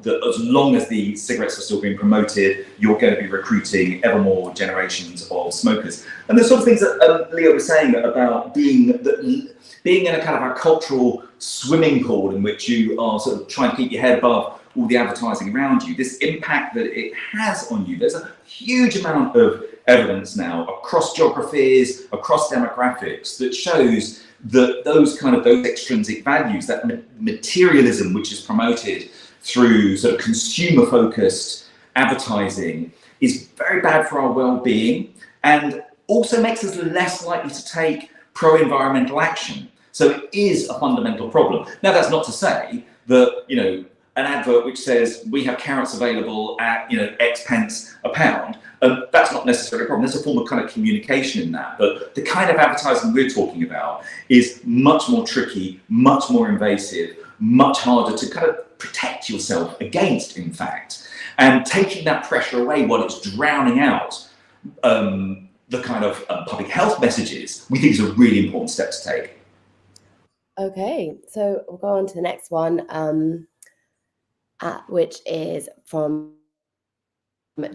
as long as the cigarettes are still being promoted, you're going to be recruiting ever more generations of smokers. And the sort of things that Leo was saying about being in a kind of a cultural swimming pool in which you are sort of trying to keep your head above all the advertising around you, this impact that it has on you. There's a huge amount of evidence now across geographies, across demographics, that shows that those extrinsic values, that materialism which is promoted through sort of consumer-focused advertising, is very bad for our well-being, and also makes us less likely to take pro-environmental action. So it is a fundamental problem. Now, that's not to say that, you know, an advert which says we have carrots available at, you know, X pence a pound, that's not necessarily a problem. There's a form of kind of communication in that. But the kind of advertising we're talking about is much more tricky, much more invasive, much harder to kind of protect yourself against, in fact. And taking that pressure away while it's drowning out the kind of public health messages, we think is a really important step to take. Okay, so we'll go on to the next one, which is from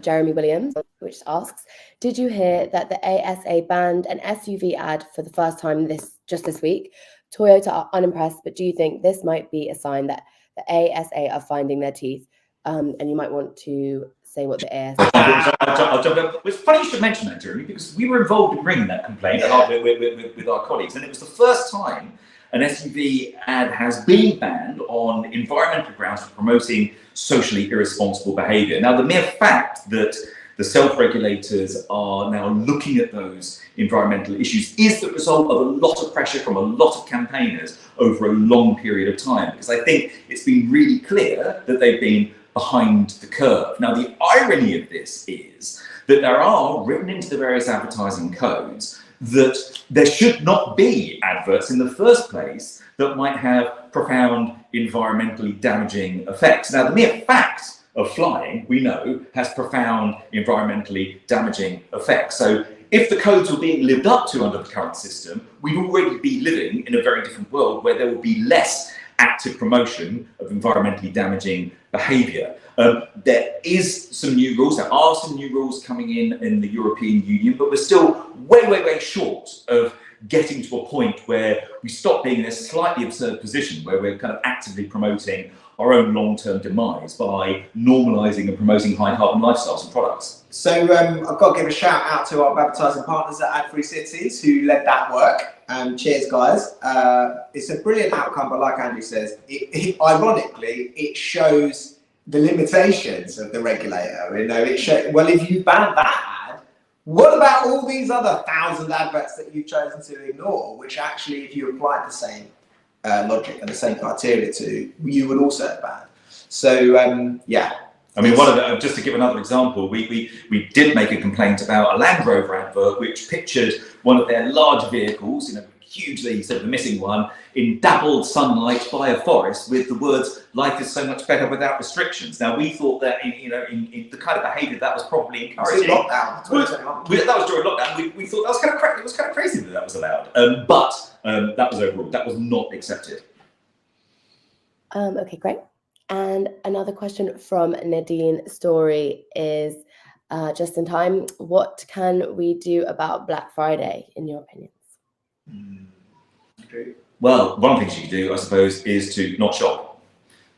Jeremy Williams, which asks, did you hear that the ASA banned an SUV ad for the first time just this week? Toyota are unimpressed, but do you think this might be a sign that the ASA are finding their teeth? And you might want to say what the ASA... I'll jump in. It's funny you should mention that, Jeremy, because we were involved in bringing that complaint with our colleagues, and it was the first time an SUV ad has been banned on environmental grounds for promoting socially irresponsible behaviour. Now, the mere fact that the self-regulators are now looking at those environmental issues is the result of a lot of pressure from a lot of campaigners over a long period of time, because I think it's been really clear that they've been behind the curve. Now, the irony of this is that there are, written into the various advertising codes, that there should not be adverts in the first place that might have profound environmentally damaging effects. Now, the mere fact of flying, we know, has profound environmentally damaging effects. So if the codes were being lived up to under the current system, we'd already be living in a very different world where there would be less active promotion of environmentally damaging behaviour. There is some new rules. There are some new rules coming in the European Union, but we're still way short of getting to a point where we stop being in a slightly absurd position where we're kind of actively promoting our own long-term demise by normalising and promoting high carbon lifestyles and products. So I've got to give a shout out to our advertising partners at Ad Free Cities who led that work. Cheers, guys. It's a brilliant outcome, but like Andrew says, ironically, it shows the limitations of the regulator. You know, it shows, well, if you ban that ad, what about all these other 1,000 adverts that you've chosen to ignore, which actually, if you applied the same logic and the same criteria to, you would also have banned. So, yeah. I mean, one of the, just to give another example, we did make a complaint about a Land Rover advert which pictured one of their large vehicles, you know, hugely sort of the missing one, in dappled sunlight by a forest with the words "life is so much better without restrictions." Now, we thought that in the kind of behaviour that was probably encouraging. Lockdown. That was during lockdown. We thought that was kind of it was kind of crazy that was allowed, but that was overruled. That was not accepted. Okay, great. And another question from Nadine Story is, just in time, what can we do about Black Friday, in your opinions? Okay. Well, one of the things you can do, I suppose, is to not shop.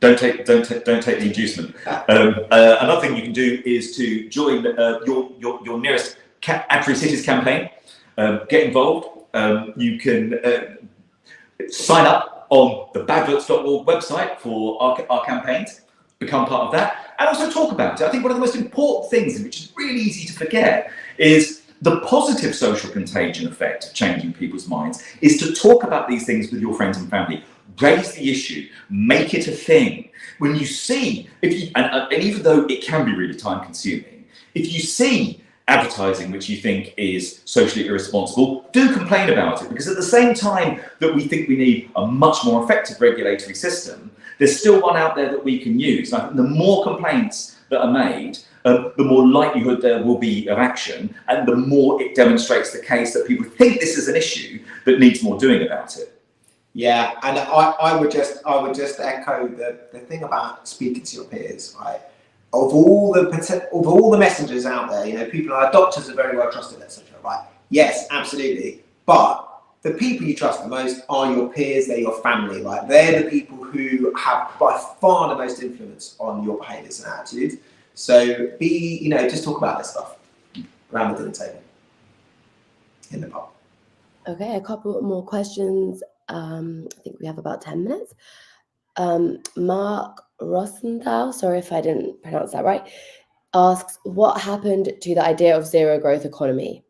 Don't take the inducement. Another thing you can do is to join your nearest Ad Free Cities campaign. Get involved. You can sign up on the badverts.org website for our campaigns, become part of that, and also talk about it. I think one of the most important things, which is really easy to forget, is the positive social contagion effect of changing people's minds is to talk about these things with your friends and family. Raise the issue, make it a thing. When you see, and even though it can be really time consuming, if you see advertising which you think is socially irresponsible, do complain about it, because at the same time that we think we need a much more effective regulatory system, there's still one out there that we can use. And I think the more complaints that are made, the more likelihood there will be of action, and the more it demonstrates the case that people think this is an issue that needs more doing about it. Yeah, and I would just echo the thing about speaking to your peers, right? Of all the messengers out there, you know, people like doctors are very well trusted, etc. Right? Yes, absolutely. But the people you trust the most are your peers, they're your family, right? They're the people who have by far the most influence on your behaviours and attitudes. So just talk about this stuff around the dinner table, in the pub. Okay, a couple more questions. I think we have about 10 minutes. Mark Rosenthal, sorry if I didn't pronounce that right, asks, what happened to the idea of zero growth economy?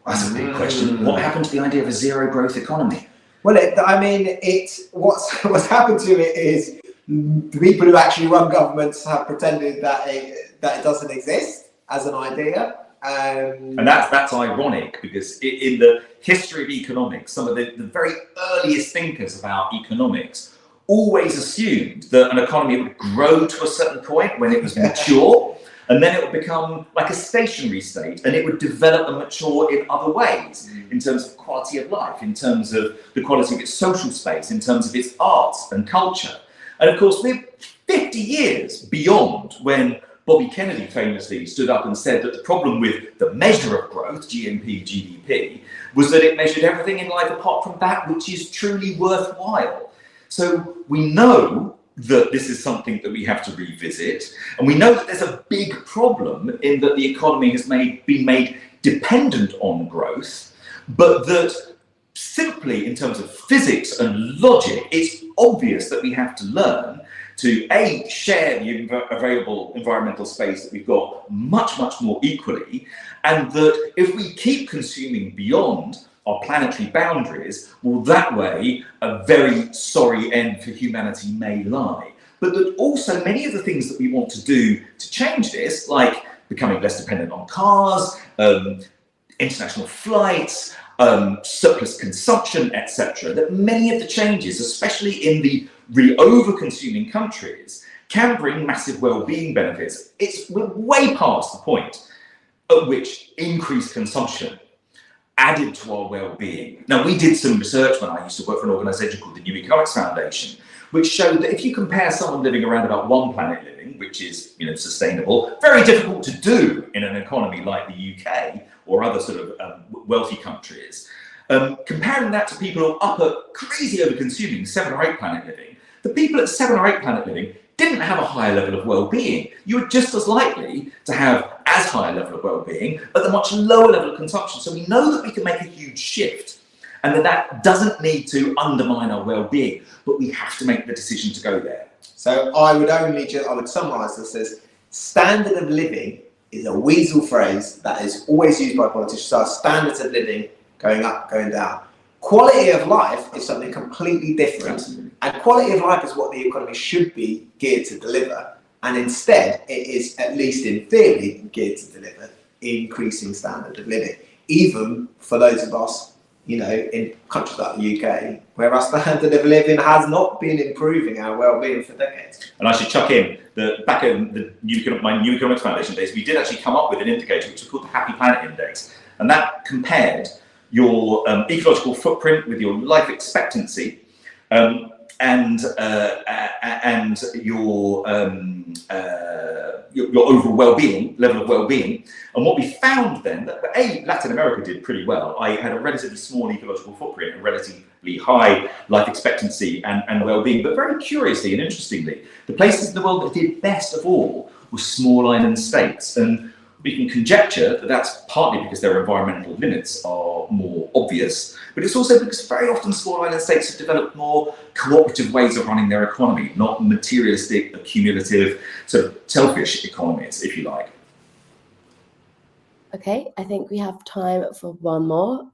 That's a big question. What happened to the idea of a zero growth economy? Well, what's happened to it is the people who actually run governments have pretended that it doesn't exist as an idea. And that's ironic, because in the history of economics, some of the very earliest thinkers about economics always assumed that an economy would grow to a certain point when it was mature, and then it would become like a stationary state, and it would develop and mature in other ways, in terms of quality of life, in terms of the quality of its social space, in terms of its arts and culture. And of course, we're 50 years beyond when Bobby Kennedy famously stood up and said that the problem with the measure of growth, GDP, was that it measured everything in life apart from that which is truly worthwhile. So we know that this is something that we have to revisit, and we know that there's a big problem in that the economy has been made dependent on growth, but that simply in terms of physics and logic, it's obvious that we have to learn to share the available environmental space that we've got much, much more equally, and that if we keep consuming beyond our planetary boundaries, well, that way a very sorry end for humanity may lie. But that also many of the things that we want to do to change this, like becoming less dependent on cars, international flights, surplus consumption, etc., that many of the changes, especially in the really over-consuming countries, can bring massive well-being benefits. We're way past the point at which increased consumption added to our well-being. Now, we did some research when I used to work for an organisation called the New Economics Foundation, which showed that if you compare someone living around about one planet living, which is sustainable, very difficult to do in an economy like the UK or other sort of wealthy countries, comparing that to people who are up at crazy over-consuming 7 or 8 planet living, the people at 7 or 8 planet living didn't have a higher level of well-being. You were just as likely to have as high a level of well-being at the much lower level of consumption. So we know that we can make a huge shift, and that doesn't need to undermine our well-being, but we have to make the decision to go there. So I would summarise this as standard of living is a weasel phrase that is always used by politicians. So standards of living going up, going down. Quality of life is something completely different. Absolutely. And quality of life is what the economy should be geared to deliver. And instead, it is, at least in theory, geared to deliver increasing standard of living. Even for those of us, in countries like the UK, where our standard of living has not been improving our well-being for decades. And I should chuck in that back in my New Economics Foundation days, we did actually come up with an indicator which was called the Happy Planet Index. And that compared your ecological footprint with your life expectancy, and your overall well-being, level of well-being. And what we found then, that Latin America did pretty well. I had a relatively small ecological footprint and relatively high life expectancy and well-being. But very curiously and interestingly, the places in the world that did best of all were small island states. And we can conjecture that that's partly because their environmental limits are more obvious, but it's also because very often small island states have developed more cooperative ways of running their economy, not materialistic, accumulative, sort of selfish economies, if you like. Okay, I think we have time for one more.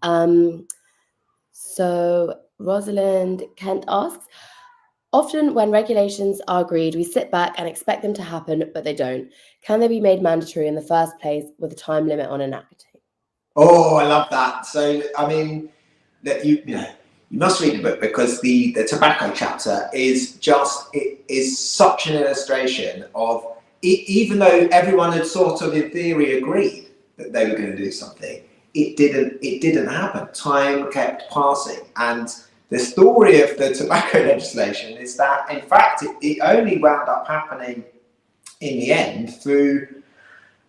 So Rosalind Kent asks, often when regulations are agreed, we sit back and expect them to happen, but they don't. Can they be made mandatory in the first place with a time limit on enacting? Oh, I love that. So, I mean, that you You must read the book because the tobacco chapter is such an illustration of even though everyone had sort of in theory agreed that they were going to do something, it didn't happen. Time kept passing, and the story of the tobacco legislation is that in fact it only wound up happening in the end through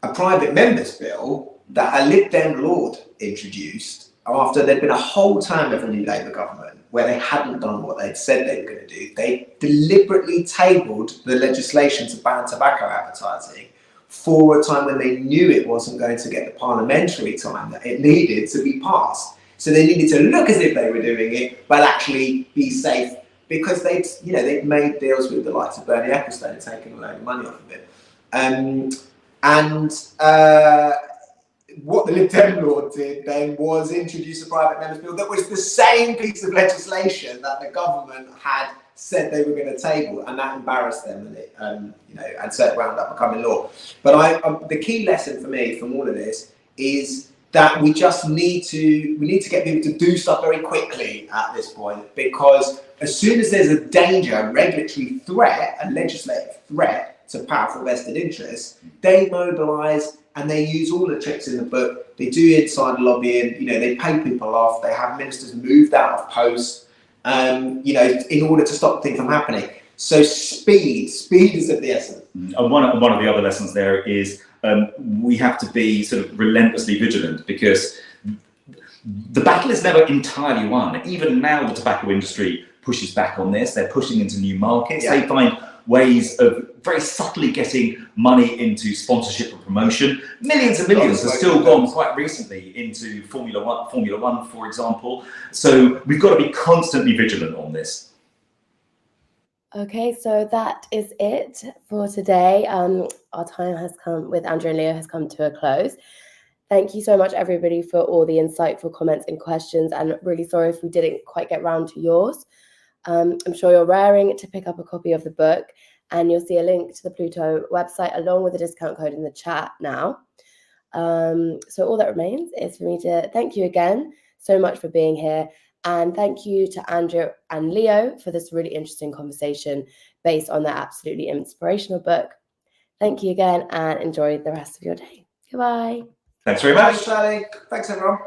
a private member's bill that a Lib Dem Lord introduced after there'd been a whole term of a new Labour government where they hadn't done what they'd said they were going to do. They deliberately tabled the legislation to ban tobacco advertising for a time when they knew it wasn't going to get the parliamentary time that it needed to be passed. So they needed to look as if they were doing it, but actually be safe, because they'd made deals with the likes of Bernie Ecclestone and taken a load of money off of it. What the Lib Dem Lord did then was introduce a private member's bill that was the same piece of legislation that the government had said they were going to table, and that embarrassed them, and it, and so it wound up becoming law. But the key lesson for me from all of this is that we need to get people to do stuff very quickly at this point, because as soon as there's a danger, a regulatory threat, a legislative threat to powerful vested interests, they mobilise. And they use all the tricks in the book. They do insider lobbying. They pay people off. They have ministers moved out of post, in order to stop things from happening. So speed is of the essence. And one of the other lessons there is we have to be sort of relentlessly vigilant, because the battle is never entirely won. Even now, the tobacco industry pushes back on this. They're pushing into new markets. Yeah. They find ways of very subtly getting money into sponsorship and promotion. Millions and millions have still gone quite recently into Formula One, for example. So we've got to be constantly vigilant on this. Okay, so that is it for today. Our time has come with Andrew and Leo has come to a close. Thank you so much, everybody, for all the insightful comments and questions. And really sorry if we didn't quite get round to yours. I'm sure you're raring to pick up a copy of the book, and you'll see a link to the Pluto website along with a discount code in the chat now. So all that remains is for me to thank you again so much for being here, and thank you to Andrew and Leo for this really interesting conversation based on their absolutely inspirational book. Thank you again, and enjoy the rest of your day. Goodbye. Thanks very much. Thanks, Sally. Thanks, everyone.